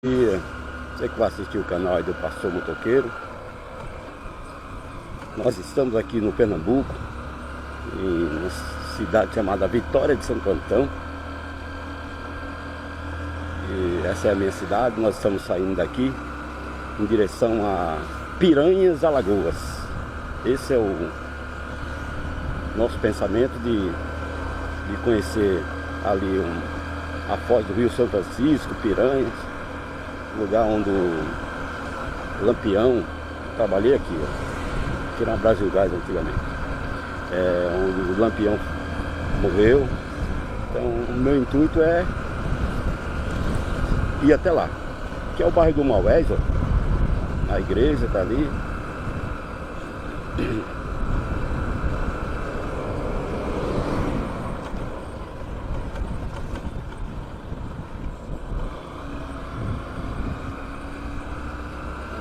dia, você que vai assistir o canal aí do Pastor Motoqueiro. Nós estamos aqui no Pernambuco, em uma cidade chamada Vitória de Santo Antão. E essa é a minha cidade. Nós estamos saindo daqui em direção a Piranhas, Alagoas. Esse é o nosso pensamento de conhecer ali a foz do Rio São Francisco, Piranhas, lugar onde o Lampião, trabalhei aqui, ó, aqui na Brasil Gás antigamente, onde o Lampião morreu. Então o meu intuito é ir até lá, que é o bairro do Maués, ó, a igreja tá ali.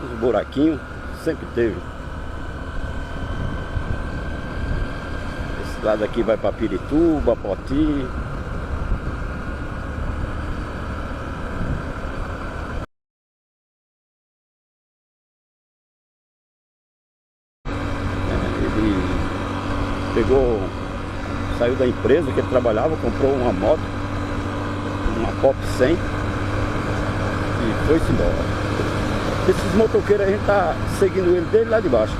Os buraquinhos sempre teve. Esse lado aqui vai para Pirituba, Poti. Ele saiu da empresa que ele trabalhava, comprou uma moto, uma Pop 100 e foi-se embora. Esses motoqueiros a gente tá seguindo ele desde lá de baixo.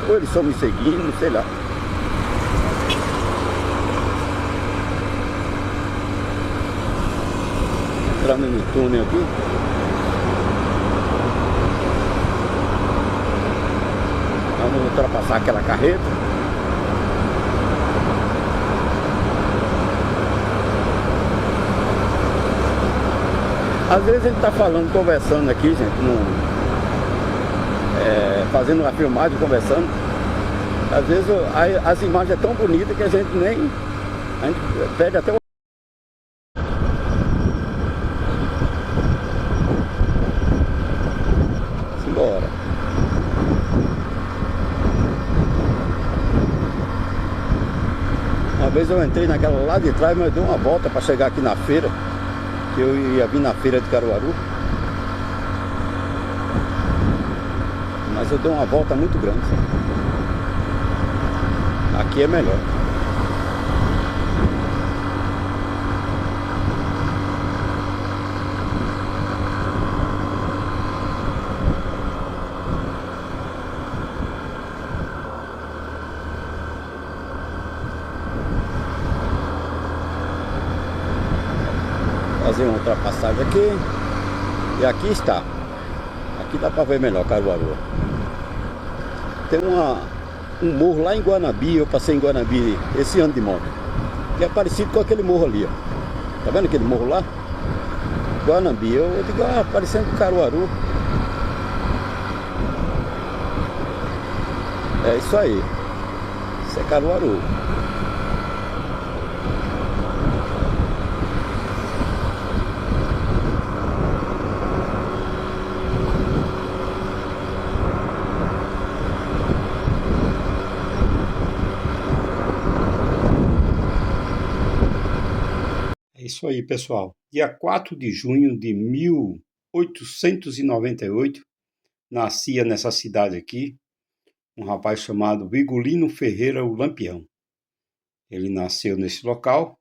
Ou eles estão me seguindo, sei lá. Entrando no túnel aqui. Vamos ultrapassar aquela carreta. Às vezes ele tá falando, conversando aqui, gente, fazendo uma filmagem, conversando. Às vezes as imagens é tão bonitas que a gente perde até o... Simbora. Uma vez eu entrei naquela lá de trás, mas eu dei uma volta para chegar aqui na feira. Eu ia vir na feira de Caruaru, mas eu dei uma volta muito grande. Aqui é melhor. Fazer uma ultrapassagem aqui. E aqui está. Aqui dá para ver melhor Caruaru. Tem um morro lá em Guanabi. Eu passei em Guanabi esse ano de moto, que é parecido com aquele morro ali, ó. Tá vendo aquele morro lá? Guanabi. Eu digo, parecendo com Caruaru. É isso aí. Isso é Caruaru. É isso aí, pessoal. Dia 4 de junho de 1898, nascia nessa cidade aqui um rapaz chamado Vigolino Ferreira, o Lampião. Ele nasceu nesse local.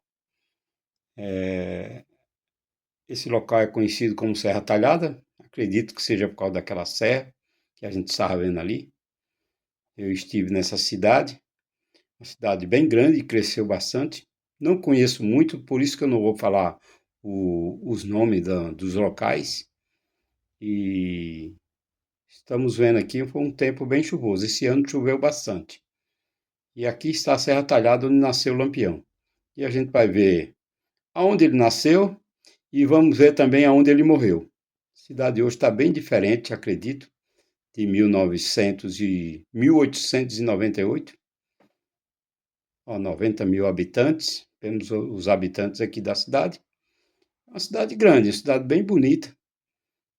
Esse local é conhecido como Serra Talhada. Acredito que seja por causa daquela serra que a gente estava vendo ali. Eu estive nessa cidade, uma cidade bem grande, cresceu bastante. Não conheço muito, por isso que eu não vou falar os nomes dos locais. E estamos vendo aqui, foi um tempo bem chuvoso. Esse ano choveu bastante. E aqui está a Serra Talhada, onde nasceu o Lampião. E a gente vai ver aonde ele nasceu e vamos ver também aonde ele morreu. A cidade hoje está bem diferente, acredito, de 1898. 90 mil habitantes. Temos os habitantes aqui da cidade. Uma cidade grande, uma cidade bem bonita.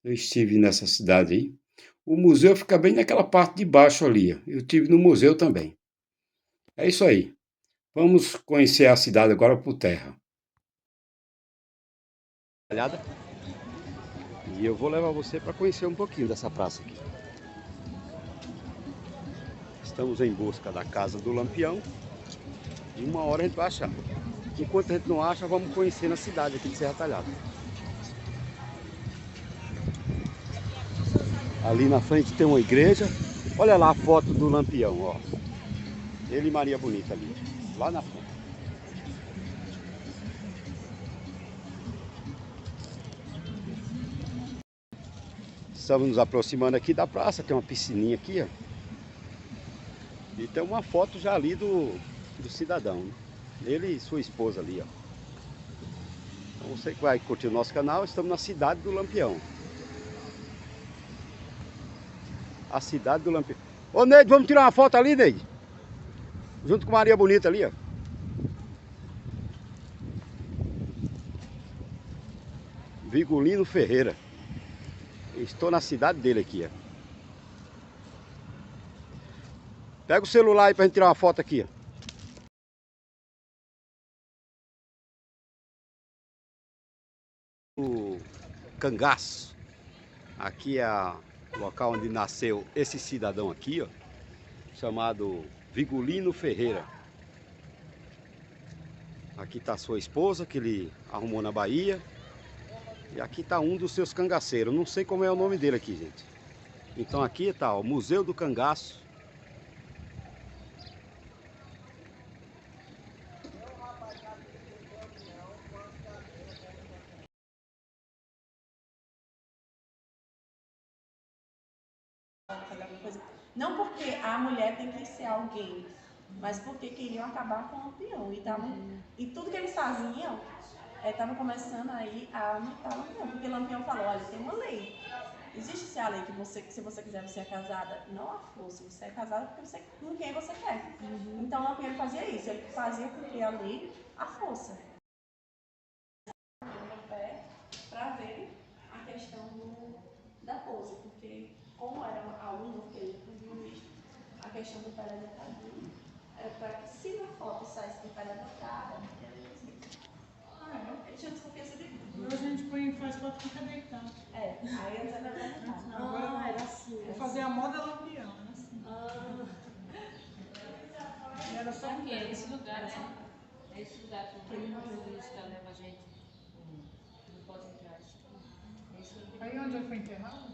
Eu estive nessa cidade aí. O museu fica bem naquela parte de baixo ali. Eu estive no museu também. É isso aí. Vamos conhecer a cidade agora por terra. E eu vou levar você para conhecer um pouquinho dessa praça aqui. Estamos em busca da casa do Lampião. E uma hora a gente vai achar. Enquanto a gente não acha, vamos conhecer na cidade aqui de Serra Talhada. Ali na frente tem uma igreja. Olha lá a foto do Lampião, ó. Ele e Maria Bonita ali, lá na frente. Estamos nos aproximando aqui da praça, tem uma piscininha aqui, ó. E tem uma foto já ali do cidadão, né? Ele e sua esposa ali, ó. Então você que vai curtir o nosso canal, estamos na cidade do Lampião. A cidade do Lampião. Ô Neide, vamos tirar uma foto ali, Neide? Junto com Maria Bonita ali, ó. Vigolino Ferreira. Estou na cidade dele aqui, ó. Pega o celular aí pra gente tirar uma foto aqui, ó. O Cangaço. Aqui é o local onde nasceu esse cidadão aqui, ó. Chamado Vigolino Ferreira. Aqui está sua esposa, que ele arrumou na Bahia. E aqui está um dos seus cangaceiros. Não sei como é o nome dele aqui, gente. Então aqui está o Museu do Cangaço. Não porque a mulher tem que ser alguém, mas porque queriam acabar com o Lampião. E tudo que eles faziam estava começando aí a matar o Lampião. Porque o Lampião falou, olha, tem uma lei. Existe a lei que se você quiser, você é casada, não a força, você é casada porque você, com quem você quer. Então o Lampião fazia isso, ele fazia cumprir a lei à força. Para ver a questão da pose, porque como era aluno que ele viu isso, a questão do peradocadinho era para que se na foto saísse do peradocada, ele tinha desconfiança de tudo. Hoje a gente faz foto que fica deitado. Aí antes era deitado. Agora era assim. Vou fazer a moda Lampião, era assim. E era só aqui, é esse lugar, né? É esse lugar que o turista leva a gente. Não pode entrar. Aí onde ele foi enterrado?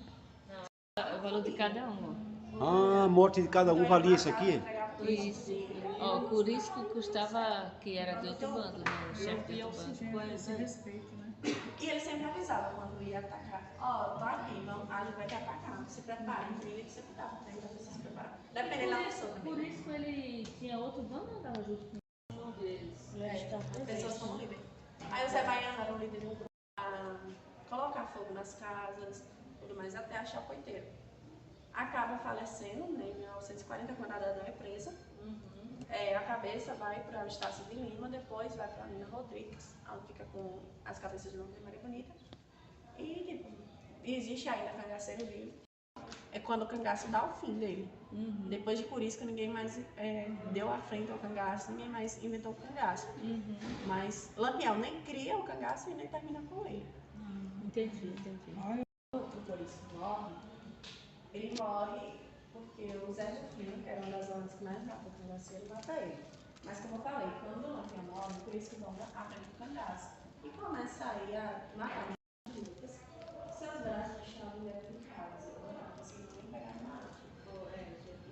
Não, o valor de cada um, Ah, a morte de cada um valia isso aqui? ó. Isso. Ó, por isso que custava, que era de outro bando, né? O chefe de outro bando. Gente, esse respeito, né? E ele sempre avisava quando ia atacar. Ó, tô aqui, a gente vai te atacar. Se preparem, ele que sempre dava tempo pra você se preparar. Dependendo da pessoa também. Por isso que ele tinha outro bando ou andava junto com um deles? Pessoas como líder. Aí o Zé Baiano era o líder de um grupo a colocar fogo nas casas, tudo mais, até achar o coiteiro. Acaba falecendo, né, em 1940, quando a Dadá é presa. A cabeça vai para o Estácio de Lima, depois vai para a Nina Rodrigues, onde fica com as cabeças de Lampião e Maria Bonita. E tipo, existe ainda cangaceiro vivo. É quando o cangaço dá o fim dele. Depois de Curisco, ninguém mais deu a frente ao cangaço, ninguém mais inventou o cangaço. Mas Lampião nem cria o cangaço e nem termina com ele. Entendi. O Curisco morre, ele morre porque o Zé Rufino, que era uma das zonas que mais mata o cangaço, ele mata ele. Mas como eu falei, quando o Lampião morre, por isso que vão à frente do cangaço. E começa aí a matar as lutas. Seus braços estão dentro de casa, não conseguiu nem pegar na arte.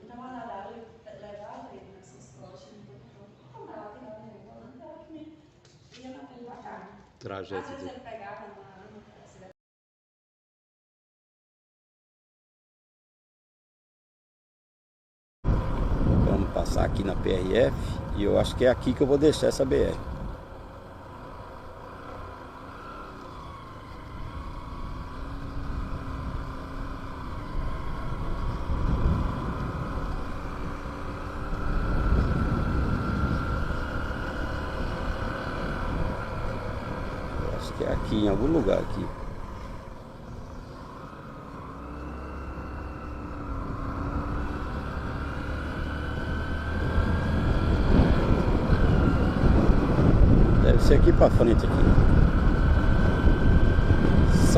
Então a Dadá levava ele nessas costas, como ela pegava ele volando, ela que ia matando a carne. Às vezes ele pegava numa arma, Vamos passar aqui na PRF e eu acho que é aqui que eu vou deixar essa BR. Eu acho que é aqui, em algum lugar aqui. Deve ser aqui pra frente aqui.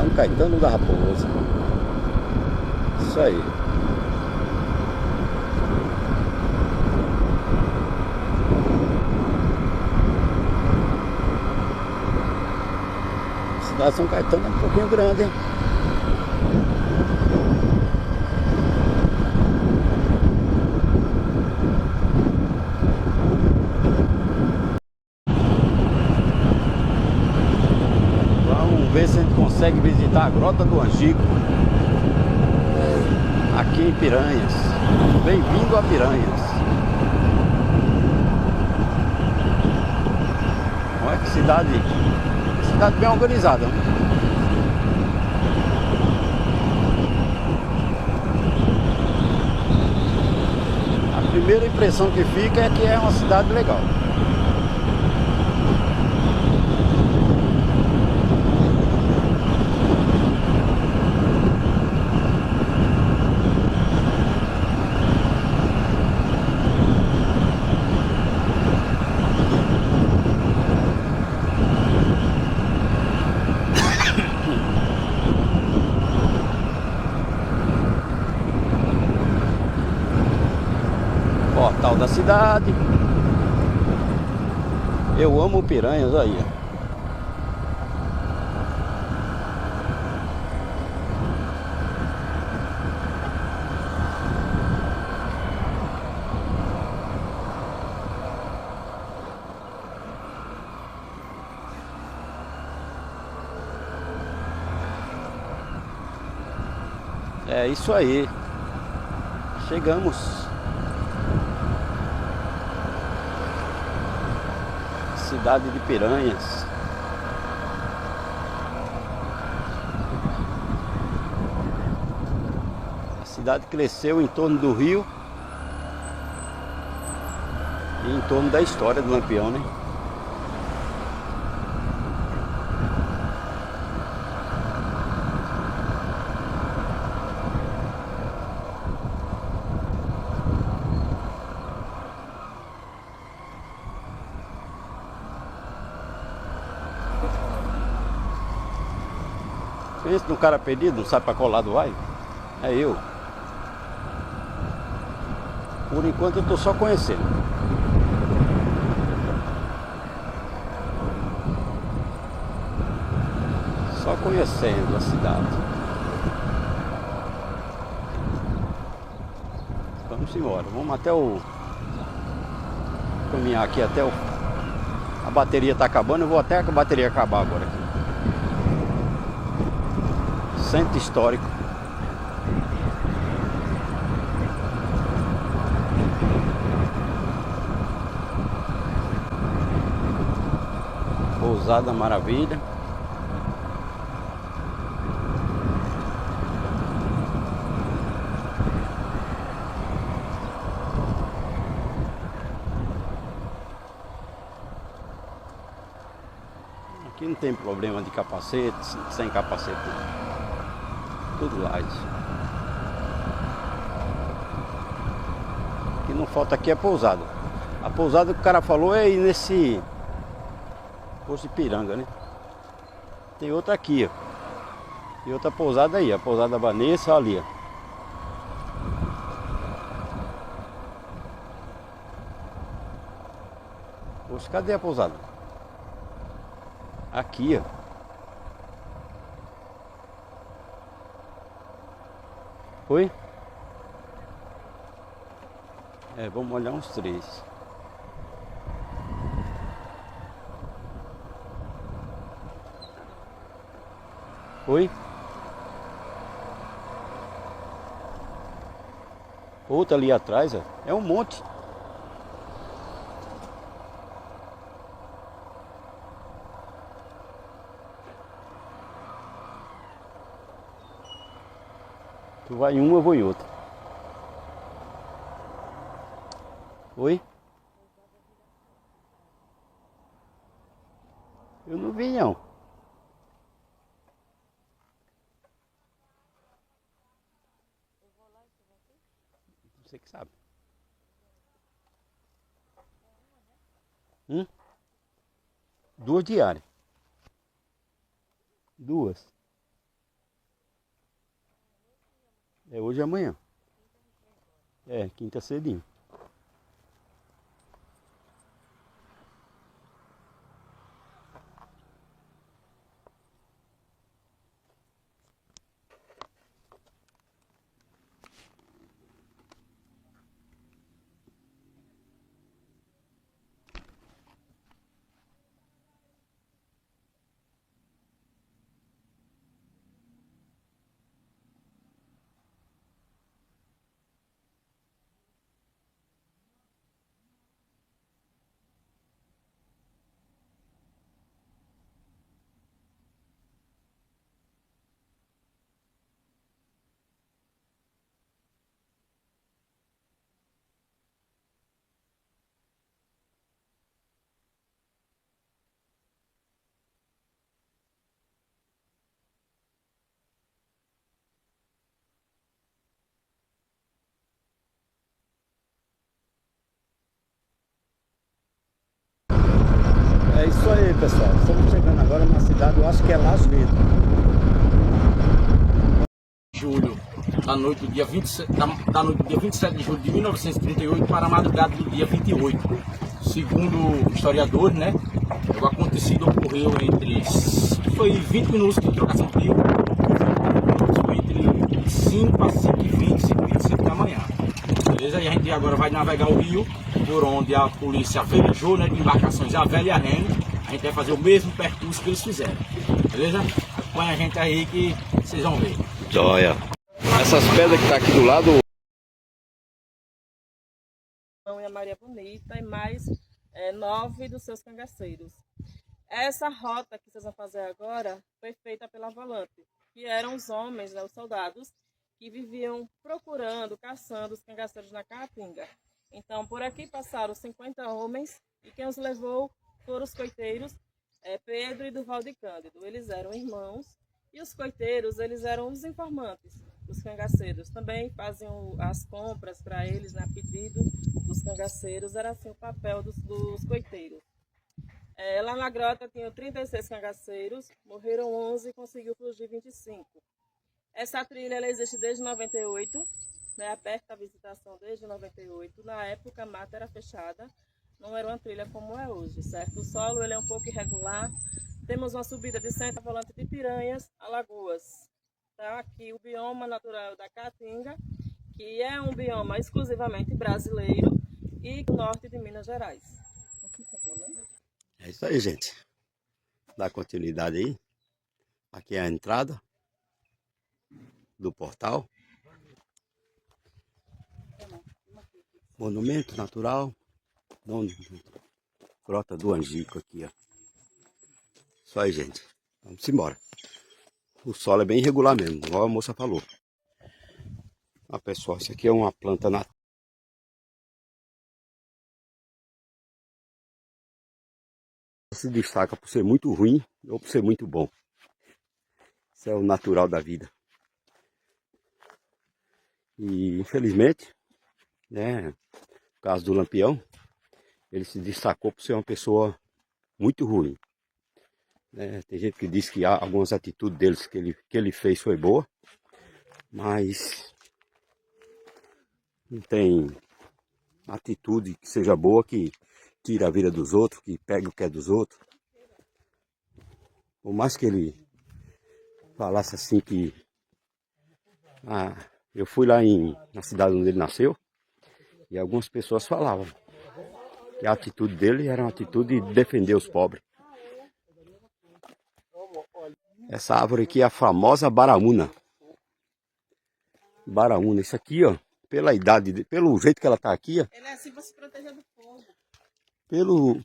São Caetano da Raposa. Isso aí. A cidade de São Caetano é um pouquinho grande, hein? Vamos ver se a gente consegue visitar a Grota do Angico, aqui em Piranhas. Bem-vindo a Piranhas. Olha que cidade bem organizada, né? A primeira impressão que fica é que é uma cidade legal. Portal da cidade. Eu amo Piranhas aí. É isso aí. Chegamos. Cidade de Piranhas. A cidade cresceu em torno do rio e em torno da história do Lampião, né? Pensa num cara perdido, não sabe pra qual lado vai? É eu. Por enquanto eu tô só conhecendo. Só conhecendo a cidade. Vamos embora. Vamos até o... caminhar aqui até o... A bateria tá acabando, eu vou até a bateria acabar agora aqui. Centro histórico. Pousada Maravilha. Aqui não tem problema de capacete, sem capacete não. Tudo light. O que não falta aqui é pousada. A pousada que o cara falou é ir nesse Poço de Piranga, né? Tem outra aqui, ó. E outra pousada aí, a pousada Vanessa, ali, ó. Poxa, cadê a pousada? Aqui, ó. Foi? É, vamos olhar uns 3. Foi? Outra ali atrás, ó. É um monte. Tu vai em uma, eu vou em outra. Oi? Eu não vi não. Você que sabe. 2 diárias. 2. É hoje e amanhã. É, quinta cedinho. É isso aí, pessoal. Estamos chegando agora numa cidade, eu acho que é Las Vegas. Julho, da noite do dia 27 de julho de 1938 para a madrugada do dia 28. Segundo historiadores, né, o acontecido ocorreu foi 20 minutos de trocação de tiro, foi entre 5 a 5h20, 5h25 da manhã. Beleza? E a gente agora vai navegar o rio, por onde a polícia velejou, né, de embarcações a velha e a remo. A gente vai fazer o mesmo percurso que eles fizeram. Beleza? Acompanha a gente aí que vocês vão ver. Joia. Essas pedras que tá aqui do lado. E a Maria Bonita e mais 9 dos seus cangaceiros. Essa rota que vocês vão fazer agora foi feita pela Volante, que eram os homens, né, os soldados, que viviam procurando, caçando os cangaceiros na Caatinga. Então, por aqui passaram 50 homens e quem os levou foram os coiteiros Pedro e Durval de Cândido. Eles eram irmãos e os coiteiros, eles eram os informantes. Os cangaceiros também faziam as compras para eles, a pedido dos cangaceiros, era assim o papel dos coiteiros. Lá na grota tinham 36 cangaceiros, morreram 11 e conseguiu fugir 25. Essa trilha ela existe desde 98, né, aberta a visitação desde 98. Na época a mata era fechada, não era uma trilha como é hoje, certo? O solo ele é um pouco irregular, temos uma subida de Santa Volante de Piranhas a Lagoas. Tá? Aqui o bioma natural da Caatinga, que é um bioma exclusivamente brasileiro e do norte de Minas Gerais. É isso aí, gente. Dá continuidade aí. Aqui é a entrada do portal. Monumento natural. Grota do Angico aqui, ó. Isso aí, gente. Vamos embora. O solo é bem irregular mesmo, igual a moça falou. Ah, pessoal, isso aqui é uma planta nativa. Se destaca por ser muito ruim ou por ser muito bom. Isso é o natural da vida. E infelizmente, né, no caso do Lampião, ele se destacou por ser uma pessoa muito ruim. Tem gente que diz que há algumas atitudes deles que ele fez foi boa, mas não tem atitude que seja boa que tira a vida dos outros, que pega o que é dos outros. Por mais que ele falasse assim que eu fui lá na cidade onde ele nasceu e algumas pessoas falavam que a atitude dele era uma atitude de defender os pobres. Essa árvore aqui é a famosa Baraúna. Baraúna, isso aqui, ó, pela idade, pelo jeito que ela tá aqui, ó. Ele é assim para se proteger do fogo. Pelo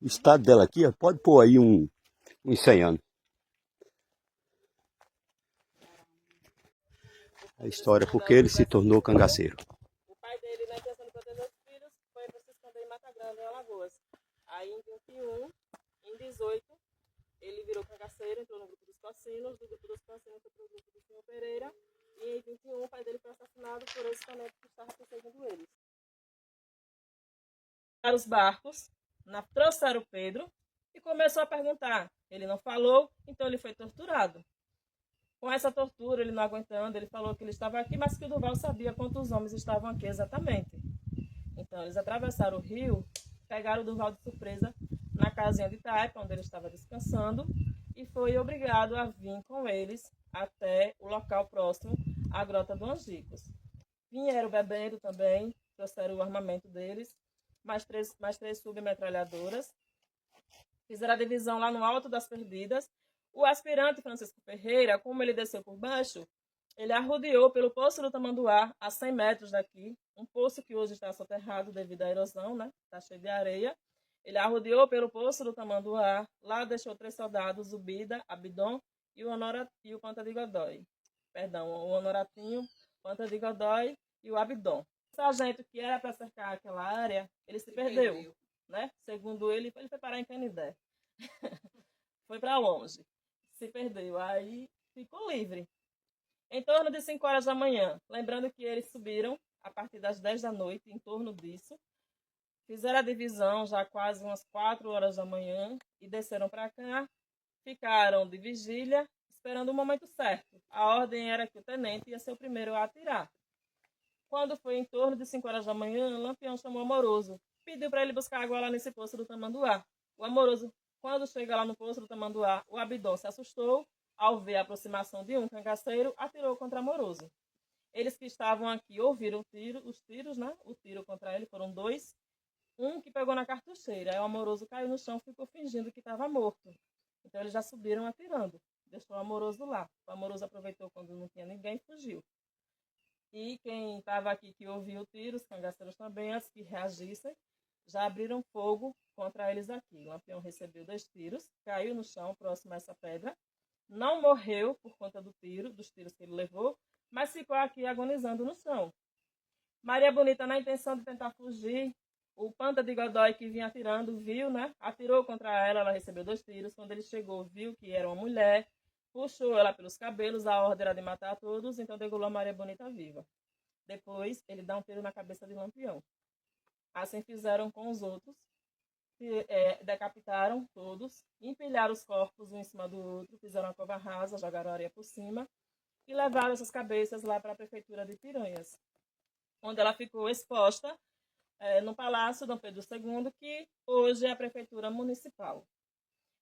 estado dela aqui, ó, pode pôr aí uns 100 anos. A história porque ele se tornou cangaceiro. O pai dele, né, pensando em proteger os filhos, foi para se esconder em Mata Grande, em Alagoas. Aí em 21, em 18, ele virou cangaceiro, entrou no grupo dos Cocinos, do grupo dos Cocinos foi para o grupo do Senhor Pereira, e em 21 o pai dele foi assassinado por esse tenente que estava perseguindo eles. Os barcos, trouxeram o Pedro e começou a perguntar. Ele não falou, então ele foi torturado. Com essa tortura, ele não aguentando, ele falou que ele estava aqui, mas que o Durval sabia quantos homens estavam aqui exatamente. Então, eles atravessaram o rio, pegaram o Durval de surpresa na casinha de taipa, onde ele estava descansando, e foi obrigado a vir com eles até o local próximo à Grota do Angicos. Vieram bebendo também, trouxeram o armamento deles, mais três submetralhadoras. Fizeram a divisão lá no Alto das Perdidas. O aspirante Francisco Ferreira, como ele desceu por baixo, ele arrodeou pelo Poço do Tamanduá, a 100 metros daqui, um poço que hoje está soterrado devido à erosão, né? Está cheio de areia. Ele arrodeou pelo Poço do Tamanduá, lá deixou 3 soldados, o Bida, Abidom e o Panta de Godói. Perdão, o Honoratinho, Panta de Godói e o Abidom. O sargento que era para cercar aquela área, ele se perdeu, né? Segundo ele, ele foi parar em Canidé. Foi para longe. Se perdeu, aí ficou livre. Em torno de 5 horas da manhã, lembrando que eles subiram a partir das 10 da noite, em torno disso, fizeram a divisão já quase umas 4 horas da manhã e desceram para cá, ficaram de vigília, esperando o momento certo. A ordem era que o tenente ia ser o primeiro a atirar. Quando foi em torno de 5 horas da manhã, o Lampião chamou o Amoroso, pediu para ele buscar água lá nesse poço do Tamanduá. O Amoroso, quando chega lá no poço do Tamanduá, o Abidom se assustou, ao ver a aproximação de um cangaceiro, atirou contra Amoroso. Eles que estavam aqui ouviram os tiros, né? O tiro contra ele foram 2. Um que pegou na cartucheira. Aí o Amoroso caiu no chão e ficou fingindo que estava morto. Então eles já subiram atirando. Deixou o Amoroso lá. O Amoroso aproveitou quando não tinha ninguém e fugiu. E quem estava aqui que ouviu o tiro, os cangaceiros também, antes que reagissem, já abriram fogo contra eles aqui. O Lampião recebeu 2 tiros, caiu no chão próximo a essa pedra. Não morreu por conta dos tiros que ele levou, mas ficou aqui agonizando no chão. Maria Bonita, na intenção de tentar fugir, o Panta de Godói que vinha atirando, viu, né? Atirou contra ela, ela recebeu 2 tiros. Quando ele chegou, viu que era uma mulher, puxou ela pelos cabelos, a ordem era de matar a todos, então degolou a Maria Bonita viva. Depois, ele dá um tiro na cabeça de Lampião. Assim fizeram com os outros. Decapitaram todos, empilharam os corpos um em cima do outro, fizeram uma cova rasa, jogaram areia por cima e levaram essas cabeças lá para a prefeitura de Piranhas, onde ela ficou exposta no Palácio Dom Pedro II, que hoje é a prefeitura municipal.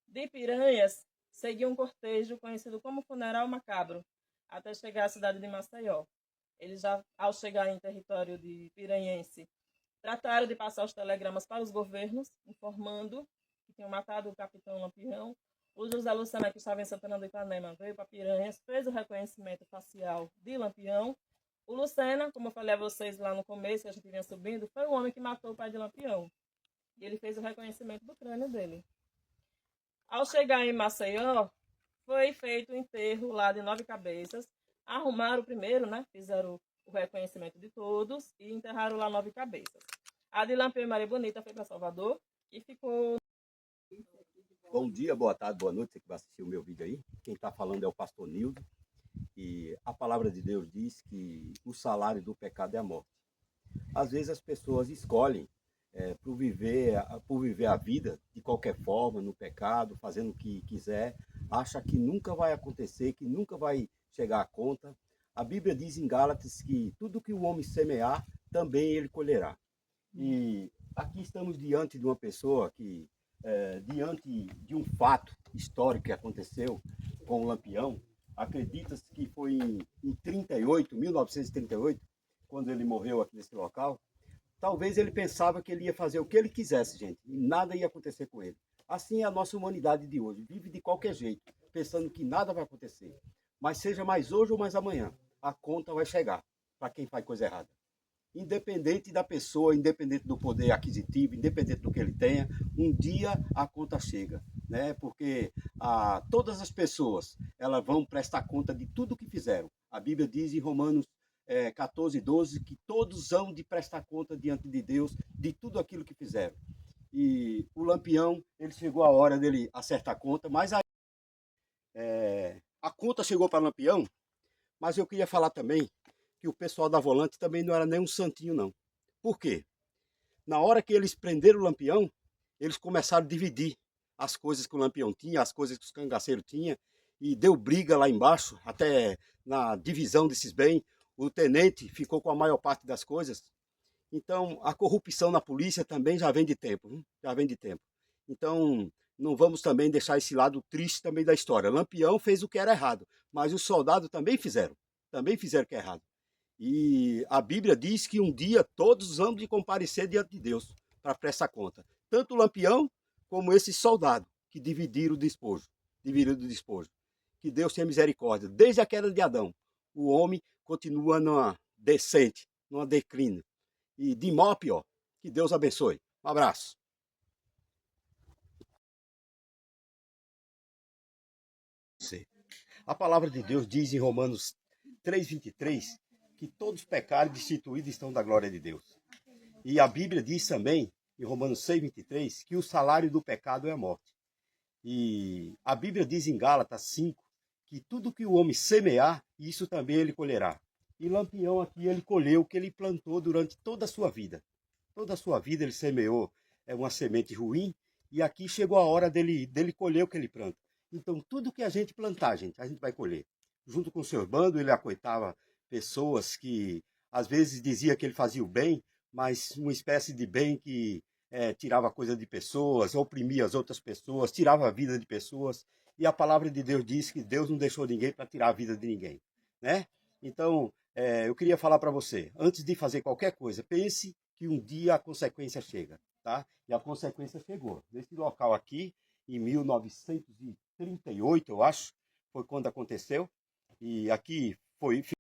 De Piranhas, seguiu um cortejo conhecido como Funeral Macabro, até chegar à cidade de Maceió. Eles já, ao chegar em território de piranhense, trataram de passar os telegramas para os governos, informando que tinham matado o capitão Lampião. O José Lucena, que estava em Santana do Ipanema, veio para Piranhas, fez o reconhecimento facial de Lampião. O Lucena, como eu falei a vocês lá no começo, que a gente vinha subindo, foi o homem que matou o pai de Lampião. E ele fez o reconhecimento do crânio dele. Ao chegar em Maceió, foi feito o enterro lá de 9 cabeças. Arrumaram primeiro, né? Fizeram o reconhecimento de todos e enterraram lá 9 cabeças. A de Lampião e Maria Bonita foi para Salvador e ficou... Bom dia, boa tarde, boa noite, você que vai assistir o meu vídeo aí. Quem está falando é o pastor Nildo. E a palavra de Deus diz que o salário do pecado é a morte. Às vezes as pessoas escolhem por viver a vida de qualquer forma, no pecado, fazendo o que quiser, acha que nunca vai acontecer, que nunca vai chegar à conta. A Bíblia diz em Gálatas que tudo que o homem semear, também ele colherá. E aqui estamos diante de uma pessoa que, diante de um fato histórico que aconteceu com o Lampião, acredita-se que foi em 1938, quando ele morreu aqui nesse local. Talvez ele pensava que ele ia fazer o que ele quisesse, gente, e nada ia acontecer com ele. Assim é a nossa humanidade de hoje, vive de qualquer jeito, pensando que nada vai acontecer. Mas seja mais hoje ou mais amanhã, a conta vai chegar para quem faz coisa errada. Independente da pessoa, independente do poder aquisitivo, independente do que ele tenha, um dia a conta chega, né? Porque todas as pessoas elas vão prestar conta de tudo que fizeram. A Bíblia diz em Romanos 14, 12, que todos hão de prestar conta diante de Deus de tudo aquilo que fizeram. E o Lampião, ele chegou a hora dele acertar a conta, mas a conta chegou para o Lampião, mas eu queria falar também que o pessoal da Volante também não era nem um santinho, não. Por quê? Na hora que eles prenderam o Lampião, eles começaram a dividir as coisas que o Lampião tinha, as coisas que os cangaceiros tinham, e deu briga lá embaixo, até na divisão desses bens, o tenente ficou com a maior parte das coisas. Então, a corrupção na polícia também já vem de tempo, viu? Já vem de tempo. Então, não vamos também deixar esse lado triste também da história. Lampião fez o que era errado, mas os soldados também fizeram o que é errado. E a Bíblia diz que um dia todos vão de comparecer diante de Deus para prestar conta. Tanto o Lampião como esse soldado que dividiram o despojo. Que Deus tenha misericórdia. Desde a queda de Adão, o homem continua numa descente, numa declínio. E de mal a pior. Que Deus abençoe. Um abraço. A palavra de Deus diz em Romanos 3:23 que todos pecaram e destituídos estão da glória de Deus. E a Bíblia diz também, em Romanos 6:23, que o salário do pecado é a morte. E a Bíblia diz em Gálatas 5 que tudo que o homem semear, isso também ele colherá. E Lampião aqui, ele colheu o que ele plantou durante toda a sua vida. Toda a sua vida ele semeou uma semente ruim, e aqui chegou a hora dele colher o que ele planta. Então, tudo que a gente plantar, gente, a gente vai colher. Junto com o seu bando, ele acoitava pessoas que, às vezes, dizia que ele fazia o bem, mas uma espécie de bem que tirava coisa de pessoas, oprimia as outras pessoas, tirava a vida de pessoas. E a palavra de Deus diz que Deus não deixou ninguém para tirar a vida de ninguém, né? Então, eu queria falar para você, antes de fazer qualquer coisa, pense que um dia a consequência chega, tá? E a consequência chegou. Nesse local aqui, em 1938, eu acho, foi quando aconteceu. E aqui foi